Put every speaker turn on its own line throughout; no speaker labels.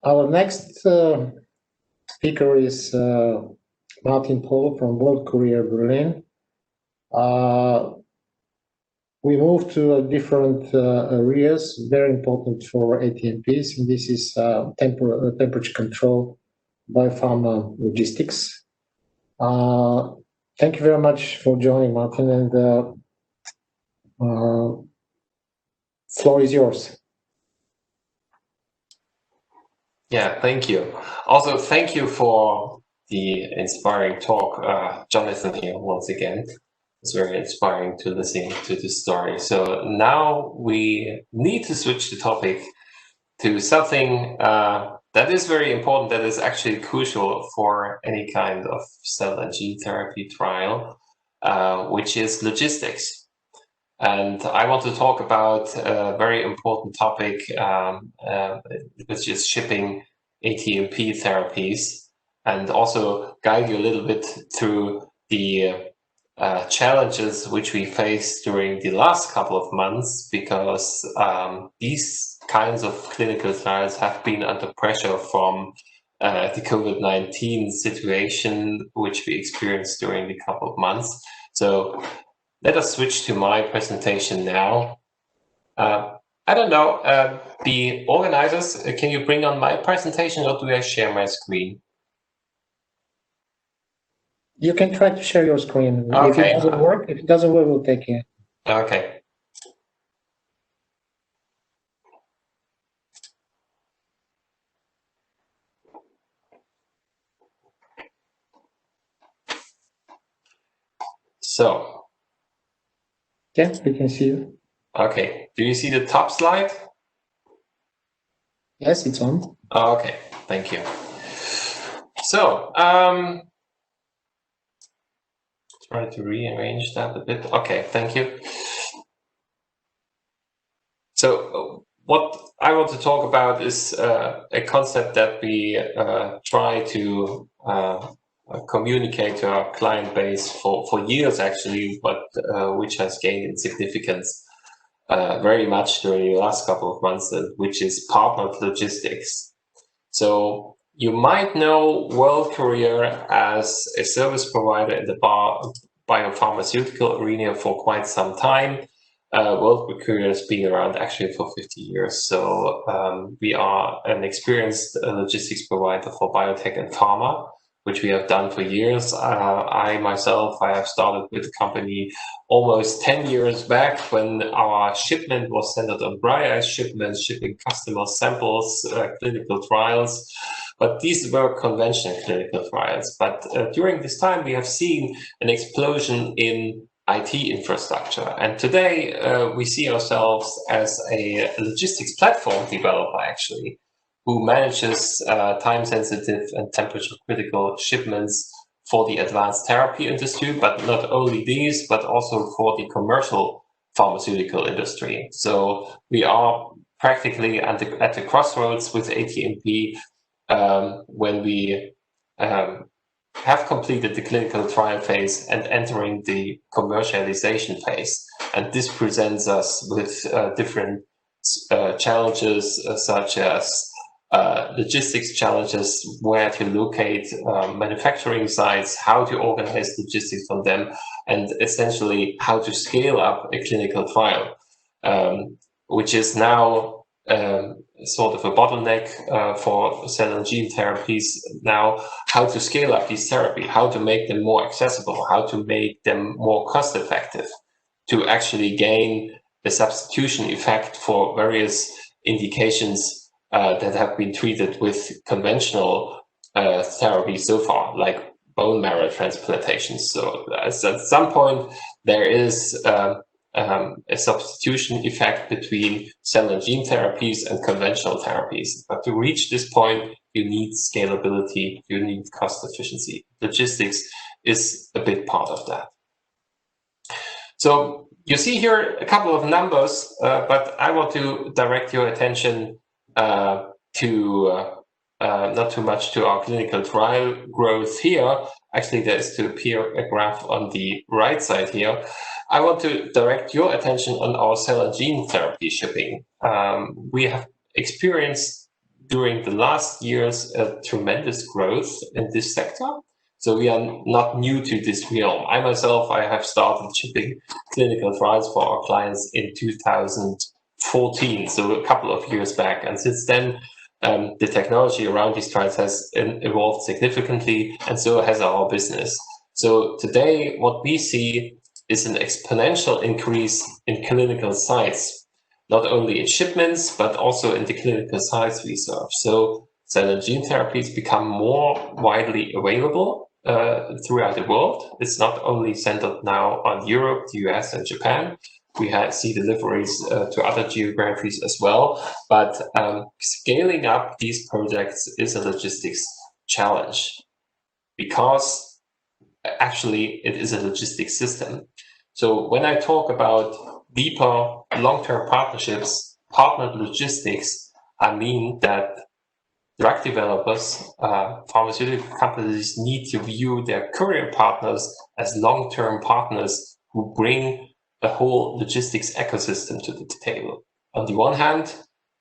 Our next speaker is Martin Pohle from Courier Berlin. We move to different areas, very important for ATMPs, and this is temperature control, biopharma logistics. Thank you very much for joining, Martin, and floor is yours.
Yeah, thank you. Also, thank you for the inspiring talk, Jonathan, here once again. It's very inspiring to listen to this story. So now we need to switch the topic to something that is very important, that is actually crucial for any kind of cell and gene therapy trial, which is logistics. And I want to talk about a very important topic, which is shipping ATMP therapies, and also guide you a little bit through the challenges which we faced during the last couple of months, because these kinds of clinical trials have been under pressure from the COVID-19 situation, which we experienced during the couple of months. So let us switch to my presentation now. I don't know, the organizers, can you bring on my presentation, or do I share my screen?
You can try to share your screen.
Okay.
If it doesn't work, we'll take it.
Okay. So.
Yeah, we can see you.
Okay. Do you see the top slide?
Yes, it's on.
Okay. Thank you. So, try to rearrange that a bit. Okay, thank you. So what I want to talk about is a concept that we try to communicate to our client base for years, actually, but which has gained in significance very much during the last couple of months, which is partnered logistics. So you might know World Courier as a service provider in the biopharmaceutical arena for quite some time. World Courier has been around actually for 50 years. So we are an experienced logistics provider for biotech and pharma, which we have done for years. I have started with the company almost 10 years back, when our shipment was centered on dry ice shipments, shipping customer samples, clinical trials. But these were conventional clinical trials. But during this time, we have seen an explosion in IT infrastructure. And today, we see ourselves as a logistics platform developer, actually, who manages time-sensitive and temperature-critical shipments for the advanced therapy industry, but not only these, but also for the commercial pharmaceutical industry. So we are practically at the crossroads with ATMP when we have completed the clinical trial phase and entering the commercialization phase. And this presents us with different challenges, such as logistics challenges, where to locate manufacturing sites, how to organize logistics from them, and essentially how to scale up a clinical trial, which is now sort of a bottleneck for cell and gene therapies now. How to scale up these therapy, how to make them more accessible, how to make them more cost effective, to actually gain a substitution effect for various indications that have been treated with conventional therapy so far, like bone marrow transplantation. So at some point there is a substitution effect between cell and gene therapies and conventional therapies. But to reach this point, you need scalability, you need cost efficiency. Logistics is a big part of that. So you see here a couple of numbers, but I want to direct your attention to not too much to our clinical trial growth here. Actually, there is to appear a graph on the right side here. I want to direct your attention on our cell and gene therapy shipping. We have experienced during the last years a tremendous growth in this sector. So we are not new to this realm. I myself, I have started shipping clinical trials for our clients in 2014, so a couple of years back. And since then, the technology around these trials has evolved significantly, and so has our business. So today, what we see is an exponential increase in clinical sites, not only in shipments, but also in the clinical sites we serve. So cell and gene therapies become more widely available throughout the world. It's not only centered now on Europe, the US, and Japan. We see deliveries to other geographies as well, but scaling up these projects is a logistics challenge because actually it is a logistics system. So when I talk about deeper long-term partnerships, partnered logistics, I mean that drug developers, pharmaceutical companies need to view their courier partners as long-term partners who bring a whole logistics ecosystem to the table. On the one hand,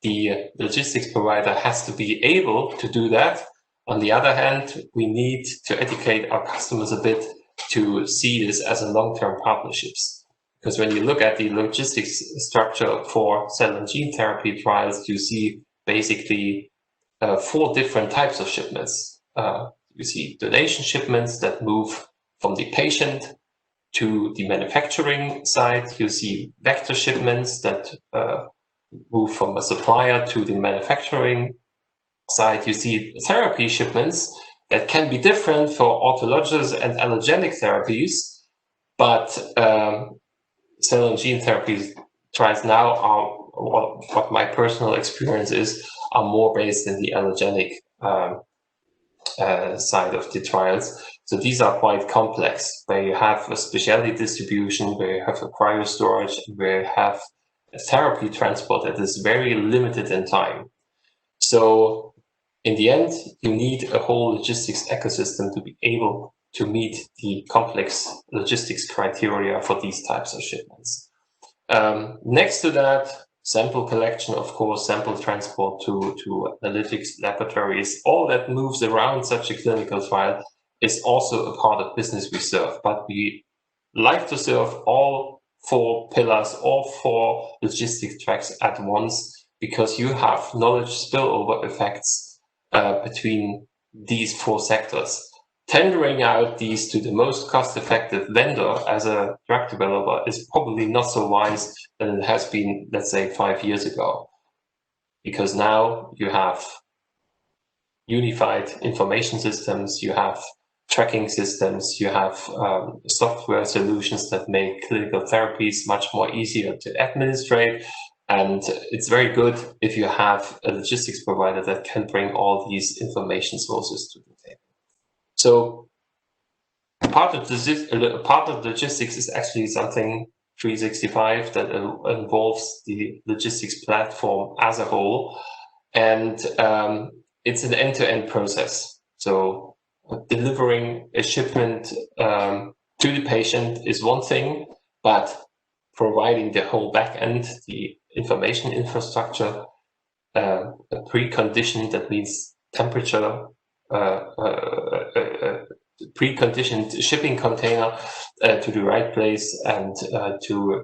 the logistics provider has to be able to do that. On the other hand, we need to educate our customers a bit to see this as a long-term partnerships. Because when you look at the logistics structure for cell and gene therapy trials, you see basically 4 different types of shipments. You see donation shipments that move from the patient to the manufacturing site. You see vector shipments that move from a supplier to the manufacturing side. You see therapy shipments that can be different for autologous and allogeneic therapies, but cell and gene therapies trials now are, what my personal experience is, are more based in the allogeneic side of the trials. So these are quite complex, where you have a specialty distribution, where you have a cryo storage, and where you have a therapy transport that is very limited in time. So in the end, you need a whole logistics ecosystem to be able to meet the complex logistics criteria for these types of shipments. Next to that, sample collection, of course, sample transport to analytics laboratories, all that moves around such a clinical trial is also a part of business we serve. But we like to serve all 4 pillars, all 4 logistic tracks at once, because you have knowledge spillover effects between these 4 sectors. Tendering out these to the most cost-effective vendor as a drug developer is probably not so wise than it has been, let's say, 5 years ago. Because now you have unified information systems, you have tracking systems, you have software solutions that make clinical therapies much more easier to administrate. And it's very good if you have a logistics provider that can bring all these information sources to the table. So part of logistics is actually something 365 that involves the logistics platform as a whole. And it's an end-to-end process. So delivering a shipment to the patient is one thing, but providing the whole back end, the information infrastructure, a precondition, that means temperature, preconditioned shipping container to the right place, and to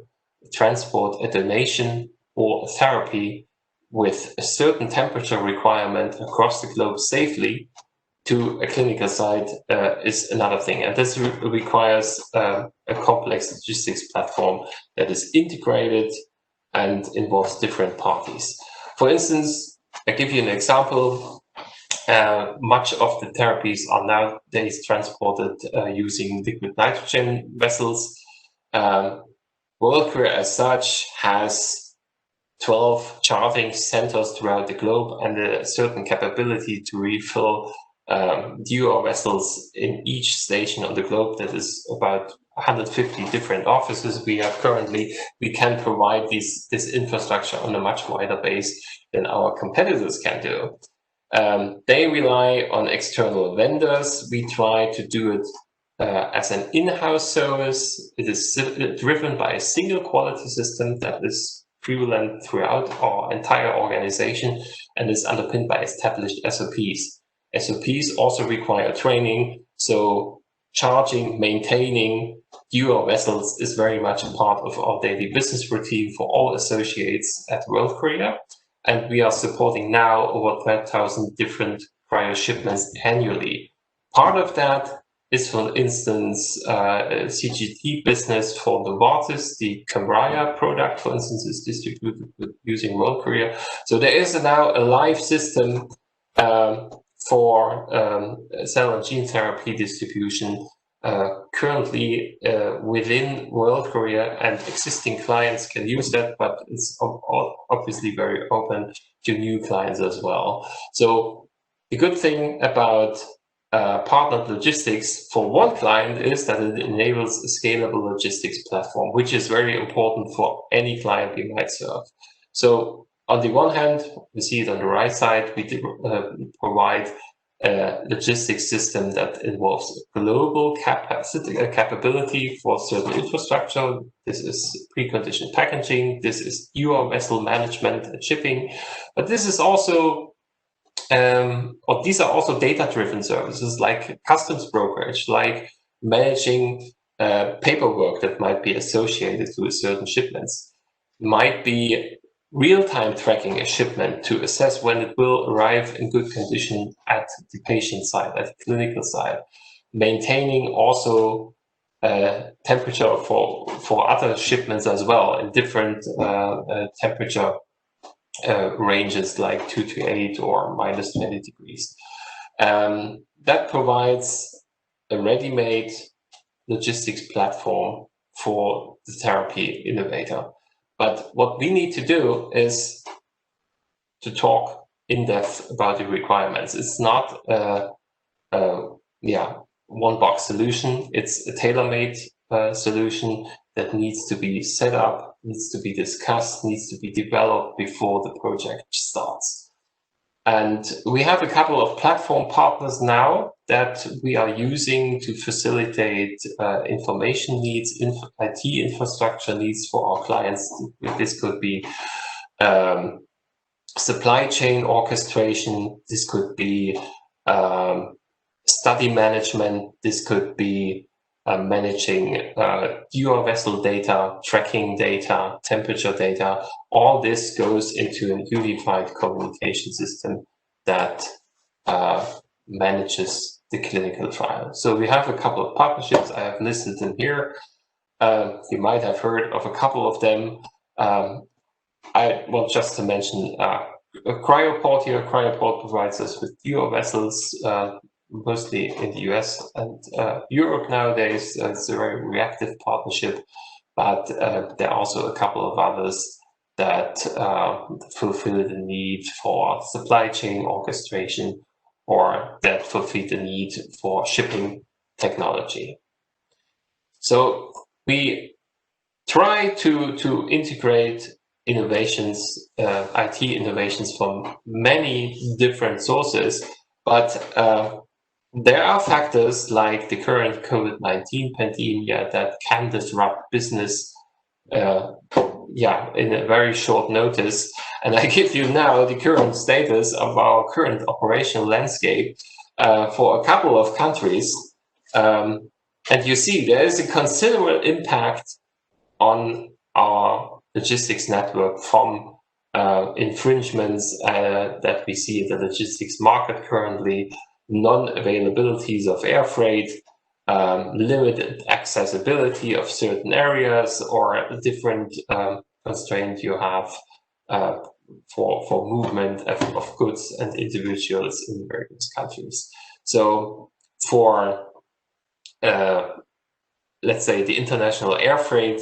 transport a donation or a therapy with a certain temperature requirement across the globe safely to a clinical site is another thing. And this requires a complex logistics platform that is integrated and involves different parties. For instance, I give you an example. Much of the therapies are nowadays transported using liquid nitrogen vessels. World Courier as such has 12 charging centers throughout the globe and a certain capability to refill DUR vessels in each station on the globe. That is about 150 different offices we have currently. We can provide this infrastructure on a much wider base than our competitors can do. They rely on external vendors. We try to do it as an in-house service. It is driven by a single quality system that is prevalent throughout our entire organization and is underpinned by established SOPs. SOPs also require training, so charging, maintaining dual vessels is very much a part of our daily business routine for all associates at World Courier. And we are supporting now over 12,000 different cryo shipments annually. Part of that is, for instance, CGT business for Novartis. The Courier product, for instance, is distributed using World Courier. So there is now a live system for cell and gene therapy distribution currently within World Courier, and existing clients can use that, but it's obviously very open to new clients as well. So the good thing about partnered logistics for one client is that it enables a scalable logistics platform, which is very important for any client we might serve. So on the one hand, we see it on the right side, we provide a logistics system that involves global capability for certain infrastructure. This is preconditioned packaging, this is your vessel management and shipping, but this is also or these are also data-driven services like customs brokerage, like managing paperwork that might be associated with certain shipments, might be real-time tracking a shipment to assess when it will arrive in good condition at the patient side, at the clinical side, maintaining also temperature for other shipments as well in different temperature ranges like 2 to 8 or minus 20 degrees. That provides a ready-made logistics platform for the therapy innovator. But what we need to do is to talk in depth about the requirements. It's not a one-box solution. It's a tailor-made solution that needs to be set up, needs to be discussed, needs to be developed before the project starts. And we have a couple of platform partners now that we are using to facilitate information needs, IT infrastructure needs for our clients. This could be supply chain orchestration, this could be study management, this could be managing your vessel data, tracking data, temperature data. All this goes into a unified communication system that manages the clinical trial. So we have a couple of partnerships I have listed in here. You might have heard of a couple of them. I want just to mention Cryoport here. Cryoport provides us with dual vessels, mostly in the US and Europe nowadays. It's a very reactive partnership, but there are also a couple of others that fulfill the need for supply chain orchestration or that fulfill the need for shipping technology. So we try to integrate innovations, IT innovations from many different sources, but there are factors like the current COVID-19 pandemic that can disrupt business in a very short notice. And I give you now the current status of our current operational landscape for a couple of countries. And you see there is a considerable impact on our logistics network from infringements that we see in the logistics market currently, non-availabilities of air freight, limited accessibility of certain areas, or different constraints you have for movement of goods and individuals in various countries. So for, let's say, the international air freight,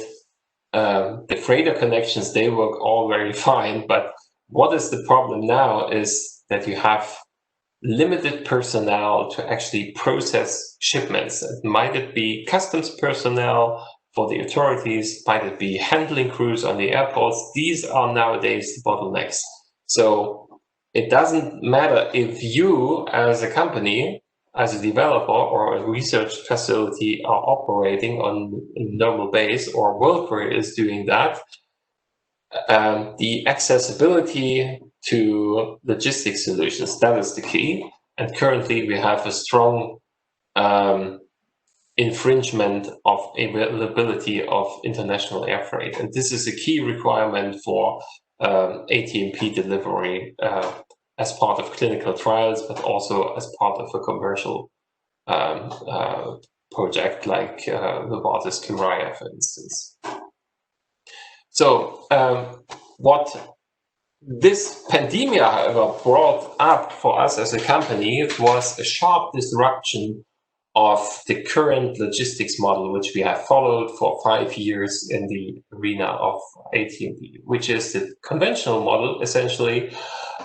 the freighter connections, they work all very fine, but what is the problem now is that you have limited personnel to actually process shipments. Might it be customs personnel for the authorities, might it be handling crews on the airports? These are nowadays the bottlenecks. So it doesn't matter if you as a company, as a developer or a research facility are operating on a normal base, or World Courier is doing that. the accessibility to logistics solutions, that is the key. And currently we have a strong infringement of availability of international air freight. And this is a key requirement for ATMP delivery as part of clinical trials, but also as part of a commercial project like Novartis Courier, for instance. So what this pandemic, however, brought up for us as a company was a sharp disruption of the current logistics model, which we have followed for 5 years in the arena of ATMP, which is the conventional model, essentially,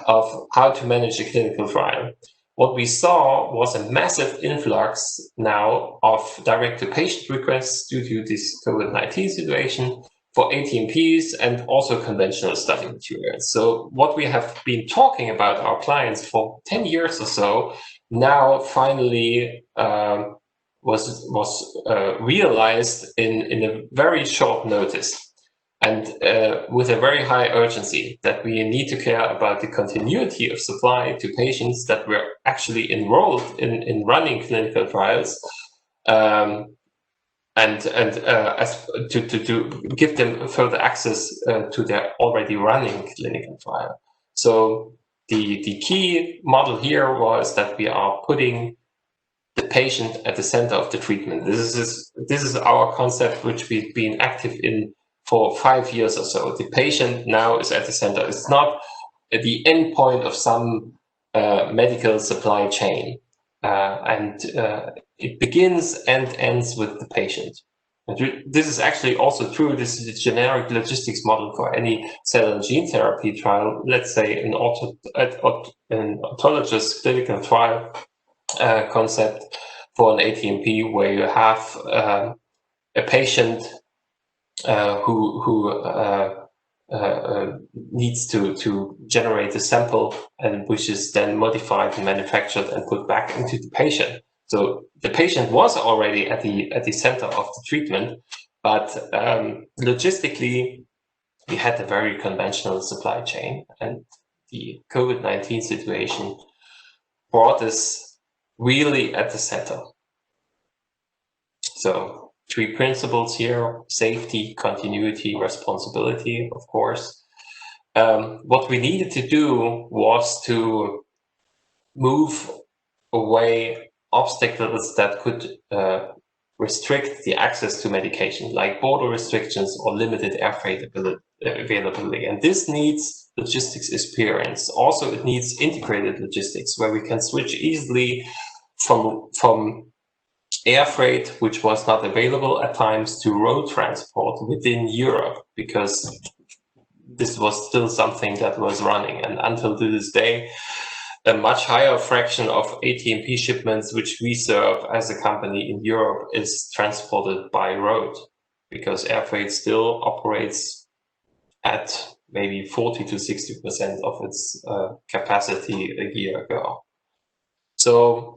of how to manage a clinical trial. What we saw was a massive influx now of direct-to-patient requests due to this COVID-19 situation for ATMPs and also conventional study materials. So what we have been talking about our clients for 10 years or so now finally was realized in a very short notice and with a very high urgency, that we need to care about the continuity of supply to patients that were actually enrolled in running clinical trials, and to give them further access to their already running clinical trial. So the key model here was that we are putting the patient at the center of the treatment. This is our concept, which we've been active in for 5 years or so. The patient now is at the center. It's not at the end point of some medical supply chain, and it begins and ends with the patient. And this is actually also true. This is a generic logistics model for any cell and gene therapy trial. Let's say an autologous clinical trial concept for an ATMP, where you have a patient who needs to generate a sample, and which is then modified and manufactured and put back into the patient. So the patient was already at the center of the treatment, but logistically we had a very conventional supply chain, and the COVID-19 situation brought us really at the center. So 3 principles here: safety, continuity, responsibility, of course. What we needed to do was to move away obstacles that could restrict the access to medication, like border restrictions or limited air freight availability. And this needs logistics experience. Also, it needs integrated logistics, where we can switch easily from air freight, which was not available at times, to road transport within Europe, because this was still something that was running. And until to this day, a much higher fraction of ATMP shipments which we serve as a company in Europe is transported by road, because air freight still operates at maybe 40 to 60% of its capacity a year ago. So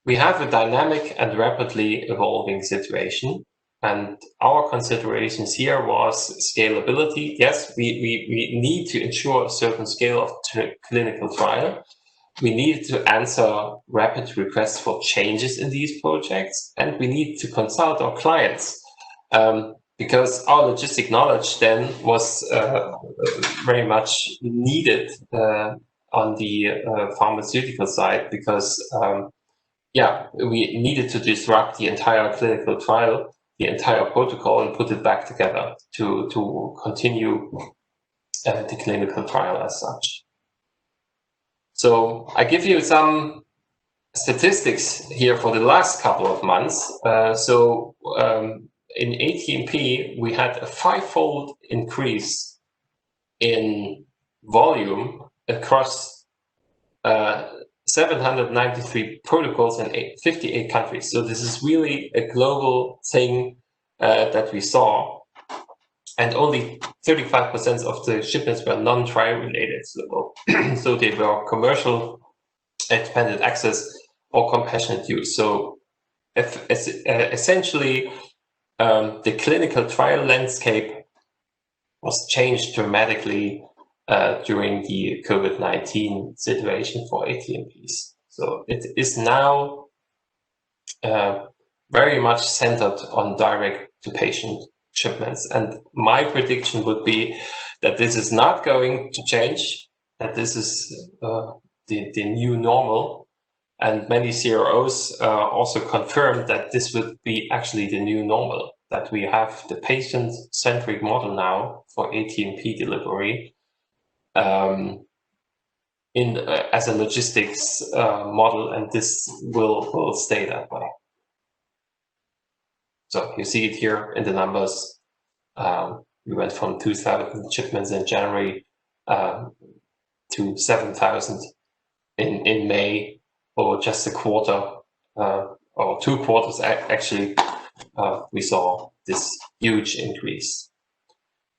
we have a dynamic and rapidly evolving situation, and our considerations here was scalability. Yes, we need to ensure a certain scale of clinical trial. We need to answer rapid requests for changes in these projects, and we need to consult our clients, because our logistic knowledge then was very much needed on the pharmaceutical side, because we needed to disrupt the entire clinical trial, the entire protocol, and put it back together to continue the clinical trial as such. So I give you some statistics here for the last couple of months. In ATMP, we had a 5-fold increase in volume across 793 protocols in 58 countries. So this is really a global thing that we saw. And only 35% of the shipments were non-trial related. So they were commercial, expanded access, or compassionate use. So essentially, the clinical trial landscape was changed dramatically during the COVID-19 situation for ATMPs. So it is now very much centered on direct-to-patient shipments. And my prediction would be that this is not going to change, that this is the new normal. And many CROs also confirmed that this would be actually the new normal, that we have the patient-centric model now for ATMP delivery as a logistics model, and this will stay that way. So you see it here in the numbers. We went from 2,000 shipments in January to 7,000 in May, or just a quarter, or 2 quarters actually, we saw this huge increase.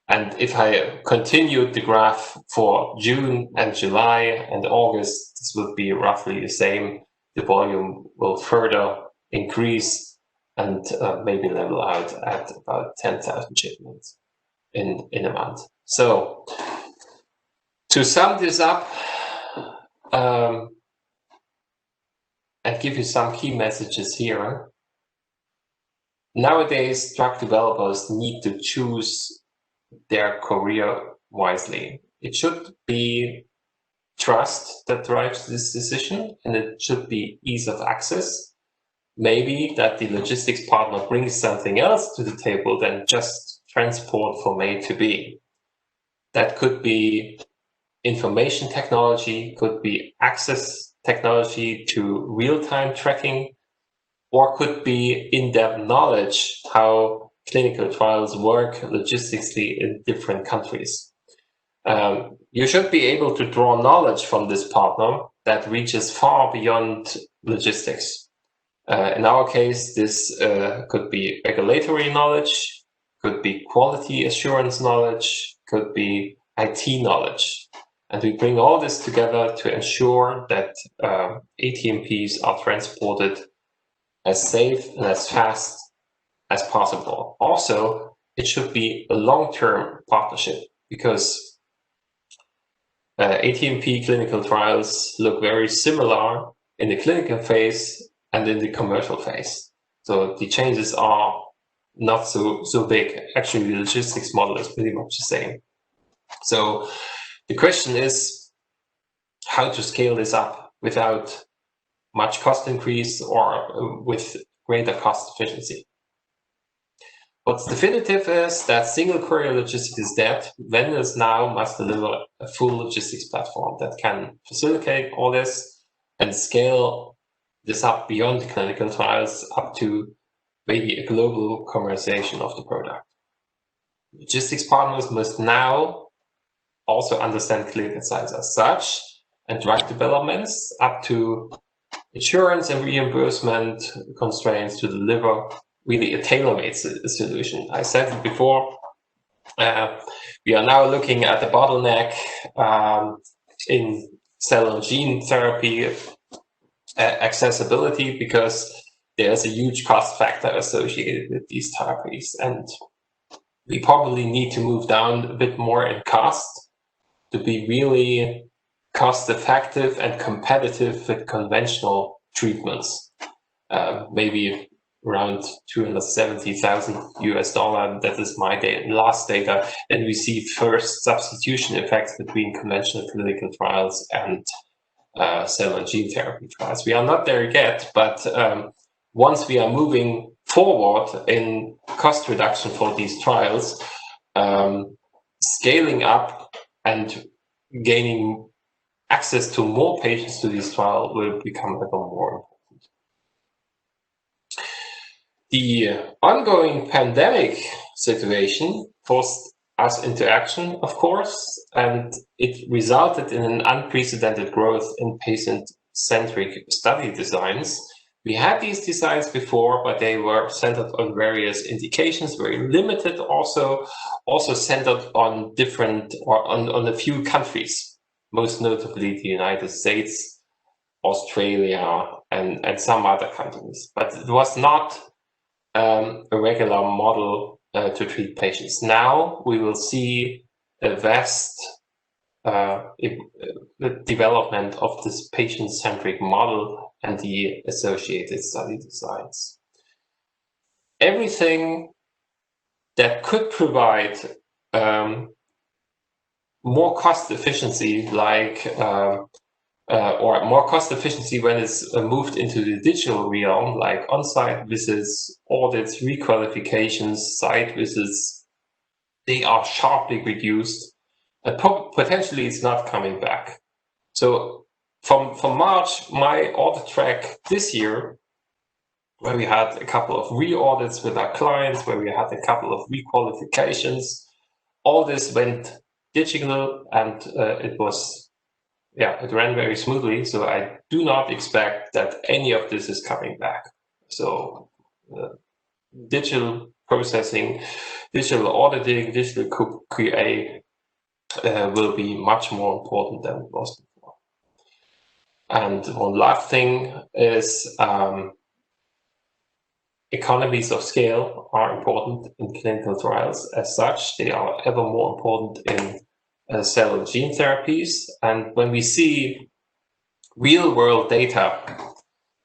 And if I continued the graph for June and July and August, this would be roughly the same. The volume will further increase and maybe level out at about 10,000 shipments in a month. So to sum this up and give you some key messages here, nowadays drug developers need to choose their career wisely. It should be trust that drives this decision, and it should be ease of access. Maybe that the logistics partner brings something else to the table than just transport from A to B. That could be information technology, could be access technology to real-time tracking, or could be in-depth knowledge how clinical trials work logistically in different countries. You should be able to draw knowledge from this partner that reaches far beyond logistics. In our case, this could be regulatory knowledge, could be quality assurance knowledge, could be IT knowledge. And we bring all this together to ensure that ATMPs are transported as safe and as fast as possible. Also, it should be a long-term partnership, because ATMP clinical trials look very similar in the clinical phase and in the commercial phase. So the changes are not so big. Actually, the logistics model is pretty much the same. So the question is how to scale this up without much cost increase or with greater cost efficiency. What's definitive is that single courier logistics is dead. Vendors now must deliver a full logistics platform that can facilitate all this and scale this up beyond clinical trials up to maybe a global commercialization of the product. Logistics partners must now also understand clinical science as such and drug developments up to insurance and reimbursement constraints to deliver really a tailor-made solution. I said it before, we are now looking at the bottleneck in cell and gene therapy accessibility, because there's a huge cost factor associated with these therapies. And we probably need to move down a bit more in cost to be really cost effective and competitive with conventional treatments. Maybe around $270,000. That is my last data. And we see first substitution effects between conventional clinical trials and cell and gene therapy trials. We are not there yet, but once we are moving forward in cost reduction for these trials, scaling up and gaining access to more patients to these trials will become ever more important. The ongoing pandemic situation forced us into action, of course, and it resulted in an unprecedented growth in patient-centric study designs. We had these designs before, but they were centered on various indications, very limited, also centered on different or on a few countries, most notably the United States, Australia, and some other countries. But it was not a regular model to treat patients. Now we will see a vast development of this patient-centric model and the associated study designs. Everything that could provide more cost efficiency, or more cost efficiency when it's moved into the digital realm, like on-site visits, audits, requalifications, site visits, they are sharply reduced. Potentially it's not coming back. So from March, my audit track this year, where we had a couple of re-audits with our clients, where we had a couple of requalifications, all this went digital, and it ran very smoothly. So I do not expect that any of this is coming back. So digital processing, digital auditing, digital QA will be much more important than it was before. And one last thing is economies of scale are important in clinical trials. As such, they are ever more important in cell and gene therapies. And when we see real-world data,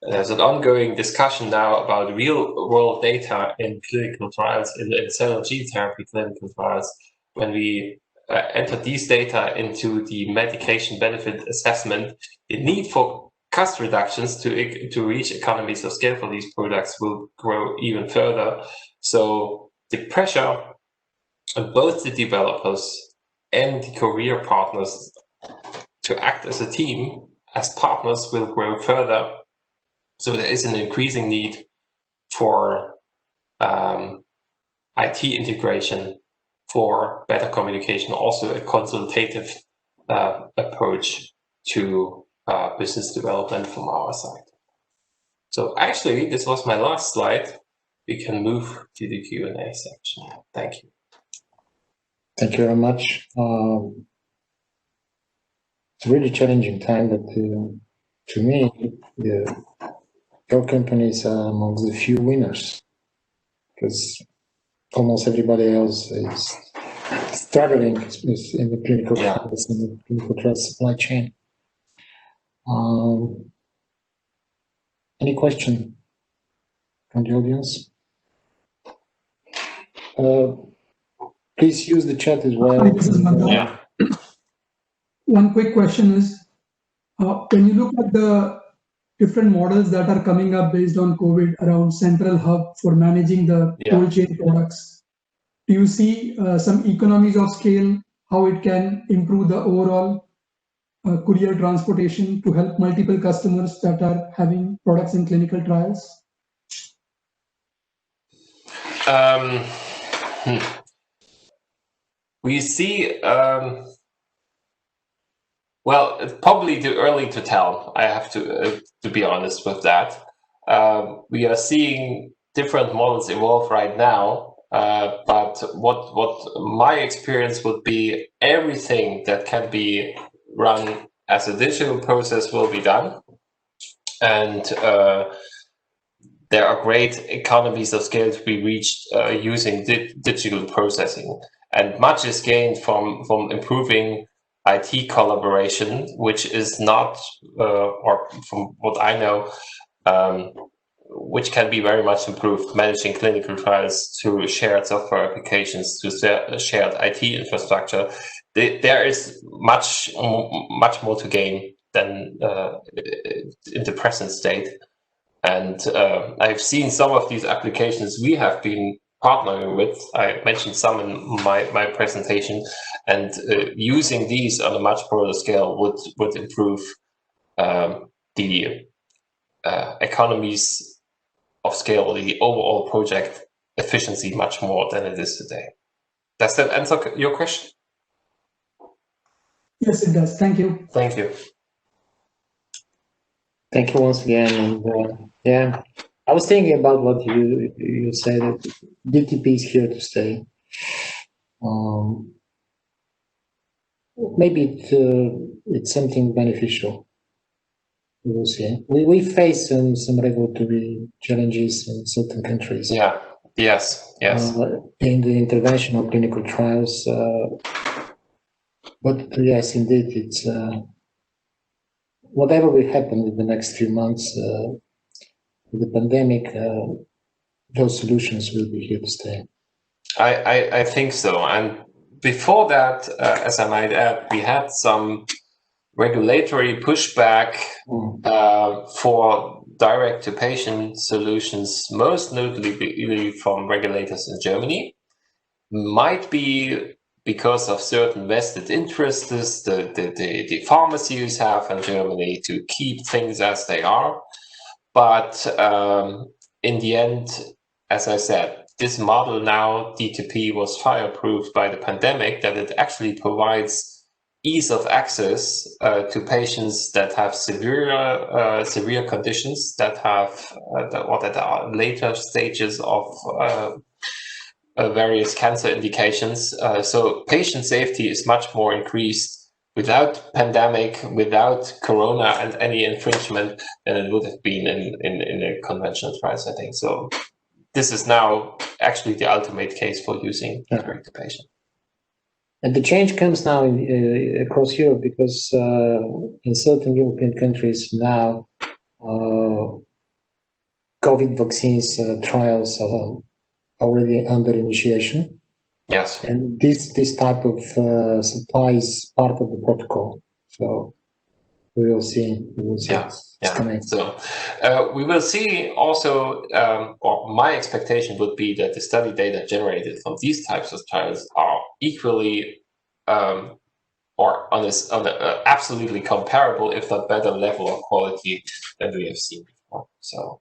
there's an ongoing discussion now about real-world data in clinical trials, in cell and gene therapy clinical trials. When we enter these data into the medication benefit assessment, the need for cost reductions to reach economies of scale for these products will grow even further. So the pressure on both the developers and the Courier partners to act as a team, as partners, will grow further. So there is an increasing need for IT integration, for better communication, also a consultative approach to business development from our side. So actually, this was my last slide. We can move to the Q&A section. Thank you.
Thank you very much. It's a really challenging time, but to me, your companies are among the few winners, because almost everybody else is struggling in the clinical trials, in the clinical trial supply chain. Any question from the audience? Please use the chat as well.
Yeah. One quick question is, when you look at the different models that are coming up based on COVID around central hub for managing the cold chain products, do you see some economies of scale, how it can improve the overall courier transportation to help multiple customers that are having products in clinical trials?
We see, well, it's probably too early to tell. I have to be honest with that. We are seeing different models evolve right now, but what my experience would be, everything that can be run as a digital process will be done, and there are great economies of scale to be reached using digital processing, and much is gained from improving IT collaboration, which is not, or from what I know, which can be very much improved, managing clinical trials through shared software applications, to shared IT infrastructure. There is much more to gain than in the present state. And I've seen some of these applications we have been partnering with. I mentioned some in my presentation, and using these on a much broader scale would improve the economies of scale, the overall project efficiency much more than it is today. Does that answer your question?
Yes, it does. Thank you.
Thank you.
Thank you once again. And yeah, I was thinking about what you said, that DTP is here to stay. Maybe it's something beneficial. We will see. We face some regulatory challenges in certain countries.
Yeah. Yes, yes.
In the interventional clinical trials. But yes, indeed, it's whatever will happen in the next few months, the pandemic, those solutions will be here to stay.
I think so. And before that, as I might add, we had some regulatory pushback for direct-to-patient solutions, most notably from regulators in Germany. Might be because of certain vested interests the pharmacies have in Germany to keep things as they are. But in the end, as I said, this model now, D2P, was fireproof by the pandemic, that it actually provides ease of access to patients that have severe conditions, that have that are later stages of various cancer indications. So patient safety is much more increased without pandemic, without corona and any infringement than it would have been in a conventional trial setting. So this is now actually the ultimate case for using direct to patient.
And the change comes now across Europe because in certain European countries now, COVID vaccines trials are already under initiation.
Yes.
And this type of supply is part of the protocol. So we will see.
Yeah. So we will see also, or my expectation would be that the study data generated from these types of trials are equally or on a absolutely comparable, if not better level of quality than we have seen before. So